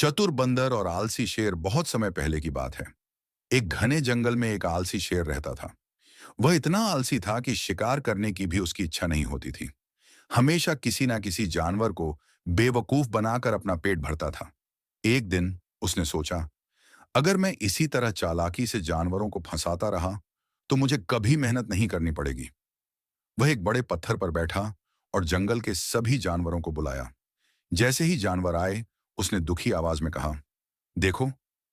चतुर बंदर और आलसी शेर बहुत समय पहले की बात है। एक घने जंगल में एक आलसी शेर रहता था। वह इतना आलसी था कि शिकार करने की भी उसकी इच्छा नहीं होती थी। हमेशा किसी ना किसी जानवर को बेवकूफ बनाकर अपना पेट भरता था। एक दिन उसने सोचा, अगर मैं इसी तरह चालाकी से जानवरों को फंसाता रहा तो मुझे कभी मेहनत नहीं करनी पड़ेगी। वह एक बड़े पत्थर पर बैठा और जंगल के सभी जानवरों को बुलाया। जैसे ही जानवर आए, उसने दुखी आवाज में कहा, देखो,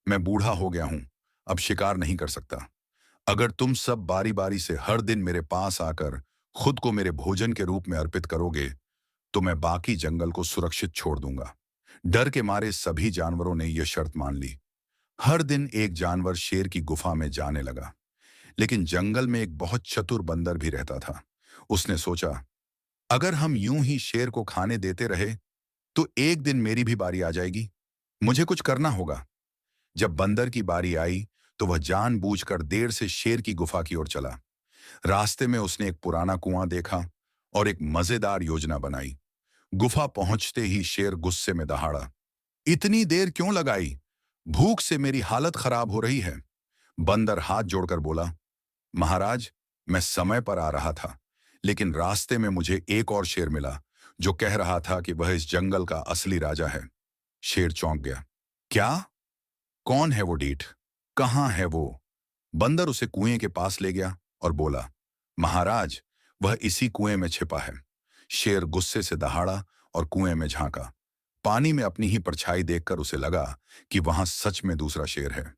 मैं बूढ़ा हो गया हूं, अब शिकार नहीं कर सकता। अगर तुम सब बारी बारी से हर दिन मेरे पास आकर खुद को मेरे भोजन के रूप में अर्पित करोगे तो मैं बाकी जंगल को सुरक्षित छोड़ दूंगा। डर के मारे सभी जानवरों ने यह शर्त मान ली। हर दिन एक जानवर शेर की गुफा में जाने लगा। लेकिन जंगल में एक बहुत चतुर बंदर भी रहता था। उसने सोचा, अगर हम यूं ही शेर को खाने देते रहे तो एक दिन मेरी भी बारी आ जाएगी। मुझे कुछ करना होगा। जब बंदर की बारी आई तो वह जानबूझकर देर से शेर की गुफा की ओर चला। रास्ते में उसने एक पुराना कुआं देखा और एक मजेदार योजना बनाई। गुफा पहुंचते ही शेर गुस्से में दहाड़ा, इतनी देर क्यों लगाई? भूख से मेरी हालत खराब हो रही है। बंदर हाथ जोड़कर बोला, महाराज, मैं समय पर आ रहा था, लेकिन रास्ते में मुझे एक और शेर मिला जो कह रहा था कि वह इस जंगल का असली राजा है। शेर चौंक गया। क्या? कौन है वो ढीठ? कहाँ है वो? बंदर उसे कुएं के पास ले गया और बोला, महाराज, वह इसी कुएं में छिपा है। शेर गुस्से से दहाड़ा और कुएं में झांका। पानी में अपनी ही परछाई देखकर उसे लगा कि वहां सच में दूसरा शेर है।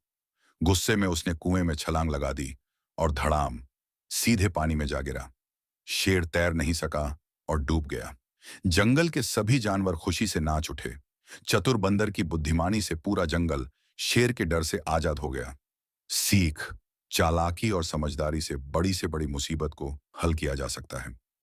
गुस्से में उसने कुएं में छलांग लगा दी और धड़ाम सीधे पानी में जा गिरा। शेर तैर नहीं सका और डूब गया। जंगल के सभी जानवर खुशी से नाच उठे। चतुर बंदर की बुद्धिमानी से पूरा जंगल शेर के डर से आजाद हो गया। सीख, चालाकी और समझदारी से बड़ी मुसीबत को हल किया जा सकता है।